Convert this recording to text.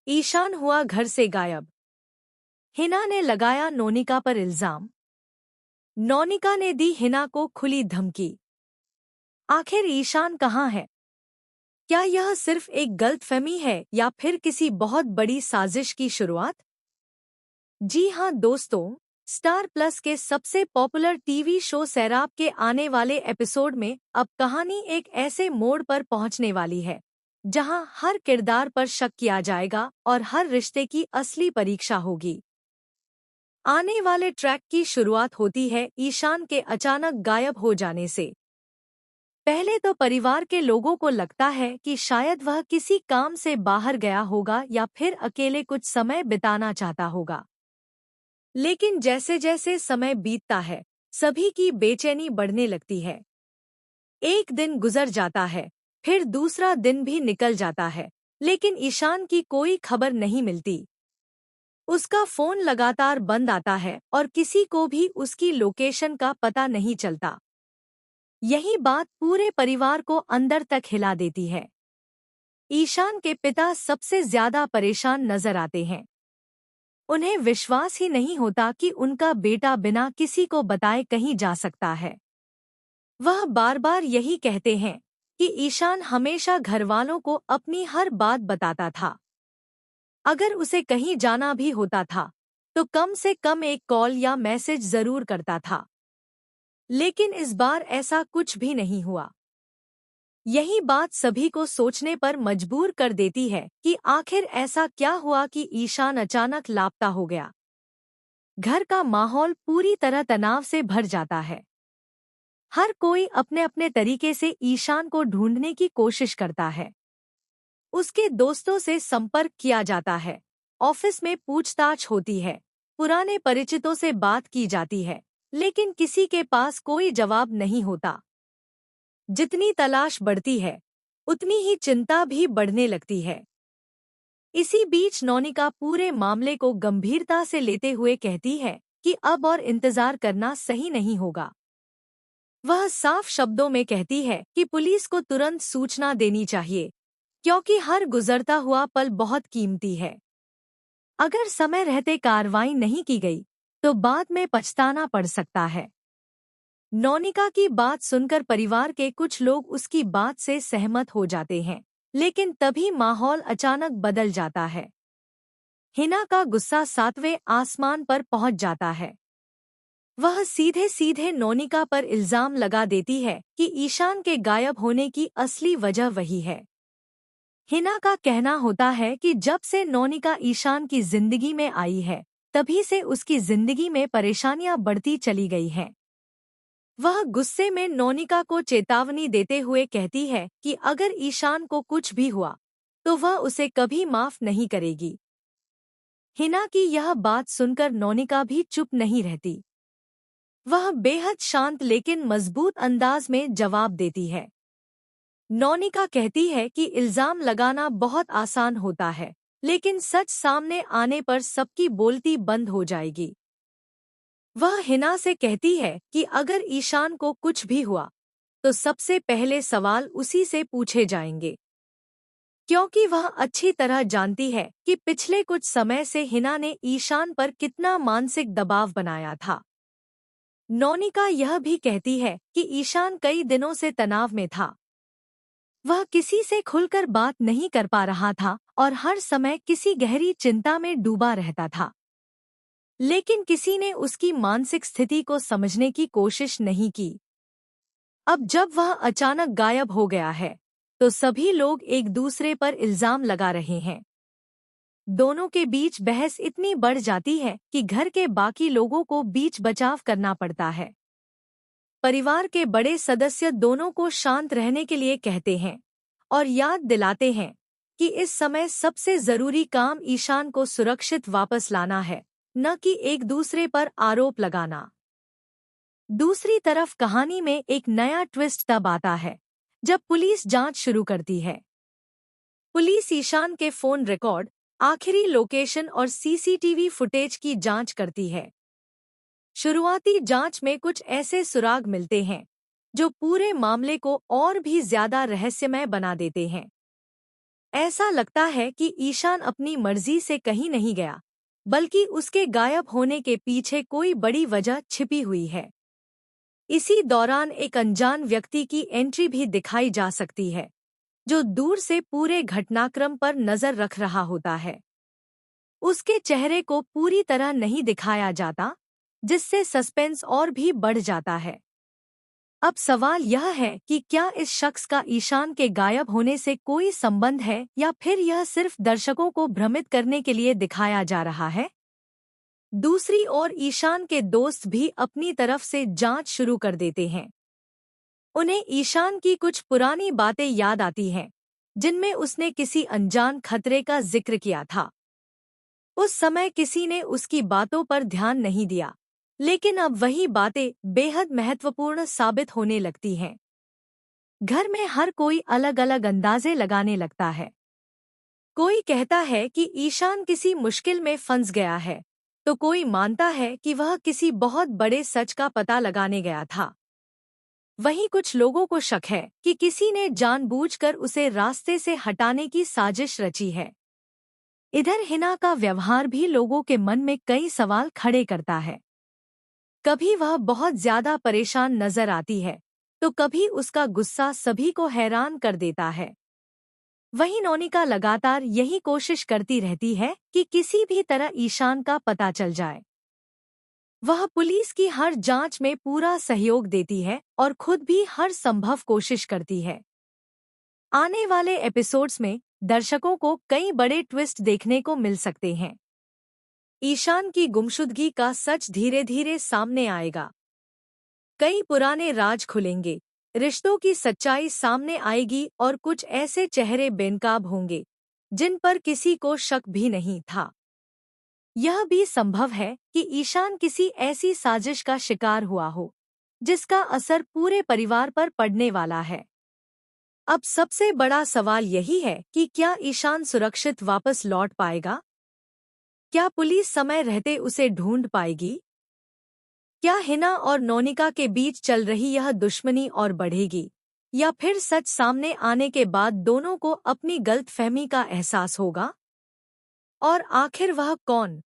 ईशान हुआ घर से गायब। हिना ने लगाया नोनिका पर इल्जाम। नोनिका ने दी हिना को खुली धमकी। आखिर ईशान कहाँ है? क्या यह सिर्फ एक गलतफहमी है या फिर किसी बहुत बड़ी साजिश की शुरुआत? जी हां दोस्तों, स्टार प्लस के सबसे पॉपुलर टीवी शो सैराब के आने वाले एपिसोड में अब कहानी एक ऐसे मोड़ पर पहुंचने वाली है जहां हर किरदार पर शक किया जाएगा और हर रिश्ते की असली परीक्षा होगी। आने वाले ट्रैक की शुरुआत होती है ईशान के अचानक गायब हो जाने से। पहले तो परिवार के लोगों को लगता है कि शायद वह किसी काम से बाहर गया होगा या फिर अकेले कुछ समय बिताना चाहता होगा। लेकिन जैसे जैसे समय बीतता है, सभी की बेचैनी बढ़ने लगती है। एक दिन गुजर जाता है, फिर दूसरा दिन भी निकल जाता है, लेकिन ईशान की कोई खबर नहीं मिलती। उसका फोन लगातार बंद आता है और किसी को भी उसकी लोकेशन का पता नहीं चलता। यही बात पूरे परिवार को अंदर तक हिला देती है। ईशान के पिता सबसे ज्यादा परेशान नजर आते हैं। उन्हें विश्वास ही नहीं होता कि उनका बेटा बिना किसी को बताए कहीं जा सकता है। वह बार बार यही कहते हैं कि ईशान हमेशा घरवालों को अपनी हर बात बताता था। अगर उसे कहीं जाना भी होता था, तो कम से कम एक कॉल या मैसेज जरूर करता था। लेकिन इस बार ऐसा कुछ भी नहीं हुआ। यही बात सभी को सोचने पर मजबूर कर देती है कि आखिर ऐसा क्या हुआ कि ईशान अचानक लापता हो गया। घर का माहौल पूरी तरह तनाव से भर जाता है। हर कोई अपने अपने तरीके से ईशान को ढूंढने की कोशिश करता है। उसके दोस्तों से संपर्क किया जाता है, ऑफिस में पूछताछ होती है, पुराने परिचितों से बात की जाती है, लेकिन किसी के पास कोई जवाब नहीं होता। जितनी तलाश बढ़ती है, उतनी ही चिंता भी बढ़ने लगती है। इसी बीच नोनिका पूरे मामले को गंभीरता से लेते हुए कहती है कि अब और इंतजार करना सही नहीं होगा। वह साफ शब्दों में कहती है कि पुलिस को तुरंत सूचना देनी चाहिए, क्योंकि हर गुजरता हुआ पल बहुत कीमती है। अगर समय रहते कार्रवाई नहीं की गई, तो बाद में पछताना पड़ सकता है। नोनिका की बात सुनकर परिवार के कुछ लोग उसकी बात से सहमत हो जाते हैं, लेकिन तभी माहौल अचानक बदल जाता है। हिना का गुस्सा सातवें आसमान पर पहुंच जाता है। वह सीधे सीधे नोनिका पर इल्जाम लगा देती है कि ईशान के गायब होने की असली वजह वही है। हिना का कहना होता है कि जब से नोनिका ईशान की जिंदगी में आई है, तभी से उसकी जिंदगी में परेशानियां बढ़ती चली गई हैं। वह गुस्से में नोनिका को चेतावनी देते हुए कहती है कि अगर ईशान को कुछ भी हुआ, तो वह उसे कभी माफ नहीं करेगी। हिना की यह बात सुनकर नोनिका भी चुप नहीं रहती। वह बेहद शांत लेकिन मजबूत अंदाज में जवाब देती है। नोनिका कहती है कि इल्जाम लगाना बहुत आसान होता है, लेकिन सच सामने आने पर सबकी बोलती बंद हो जाएगी। वह हिना से कहती है कि अगर ईशान को कुछ भी हुआ, तो सबसे पहले सवाल उसी से पूछे जाएंगे, क्योंकि वह अच्छी तरह जानती है कि पिछले कुछ समय से हिना ने ईशान पर कितना मानसिक दबाव बनाया था। नोनिका यह भी कहती है कि ईशान कई दिनों से तनाव में था। वह किसी से खुलकर बात नहीं कर पा रहा था और हर समय किसी गहरी चिंता में डूबा रहता था। लेकिन किसी ने उसकी मानसिक स्थिति को समझने की कोशिश नहीं की। अब जब वह अचानक गायब हो गया है, तो सभी लोग एक दूसरे पर इल्जाम लगा रहे हैं। दोनों के बीच बहस इतनी बढ़ जाती है कि घर के बाकी लोगों को बीच बचाव करना पड़ता है। परिवार के बड़े सदस्य दोनों को शांत रहने के लिए कहते हैं और याद दिलाते हैं कि इस समय सबसे जरूरी काम ईशान को सुरक्षित वापस लाना है, न कि एक दूसरे पर आरोप लगाना। दूसरी तरफ कहानी में एक नया ट्विस्ट तब आता है जब पुलिस जांच शुरू करती है। पुलिस ईशान के फोन रिकॉर्ड, आखिरी लोकेशन और सीसीटीवी फुटेज की जांच करती है। शुरुआती जांच में कुछ ऐसे सुराग मिलते हैं जो पूरे मामले को और भी ज्यादा रहस्यमय बना देते हैं। ऐसा लगता है कि ईशान अपनी मर्जी से कहीं नहीं गया, बल्कि उसके गायब होने के पीछे कोई बड़ी वजह छिपी हुई है। इसी दौरान एक अनजान व्यक्ति की एंट्री भी दिखाई जा सकती है, जो दूर से पूरे घटनाक्रम पर नजर रख रहा होता है। उसके चेहरे को पूरी तरह नहीं दिखाया जाता, जिससे सस्पेंस और भी बढ़ जाता है। अब सवाल यह है कि क्या इस शख्स का ईशान के गायब होने से कोई संबंध है या फिर यह सिर्फ दर्शकों को भ्रमित करने के लिए दिखाया जा रहा है। दूसरी ओर ईशान के दोस्त भी अपनी तरफ से जांच शुरू कर देते हैं। उन्हें ईशान की कुछ पुरानी बातें याद आती हैं, जिनमें उसने किसी अनजान खतरे का जिक्र किया था। उस समय किसी ने उसकी बातों पर ध्यान नहीं दिया, लेकिन अब वही बातें बेहद महत्वपूर्ण साबित होने लगती हैं। घर में हर कोई अलग अलग अंदाजे लगाने लगता है। कोई कहता है कि ईशान किसी मुश्किल में फंस गया है, तो कोई मानता है कि वह किसी बहुत बड़े सच का पता लगाने गया था। वहीं कुछ लोगों को शक है कि किसी ने जानबूझकर उसे रास्ते से हटाने की साजिश रची है। इधर हिना का व्यवहार भी लोगों के मन में कई सवाल खड़े करता है। कभी वह बहुत ज्यादा परेशान नजर आती है, तो कभी उसका गुस्सा सभी को हैरान कर देता है। वहीं नोनिका लगातार यही कोशिश करती रहती है कि किसी भी तरह ईशान का पता चल जाए। वह पुलिस की हर जांच में पूरा सहयोग देती है और खुद भी हर संभव कोशिश करती है। आने वाले एपिसोड्स में दर्शकों को कई बड़े ट्विस्ट देखने को मिल सकते हैं। ईशान की गुमशुदगी का सच धीरे धीरे सामने आएगा। कई पुराने राज खुलेंगे, रिश्तों की सच्चाई सामने आएगी और कुछ ऐसे चेहरे बेनकाब होंगे जिन पर किसी को शक भी नहीं था। यह भी संभव है कि ईशान किसी ऐसी साजिश का शिकार हुआ हो, जिसका असर पूरे परिवार पर पड़ने वाला है। अब सबसे बड़ा सवाल यही है कि क्या ईशान सुरक्षित वापस लौट पाएगा? क्या पुलिस समय रहते उसे ढूंढ पाएगी? क्या हिना और नोनिका के बीच चल रही यह दुश्मनी और बढ़ेगी, या फिर सच सामने आने के बाद दोनों को अपनी गलतफहमी का एहसास होगा? और आखिर वह कौन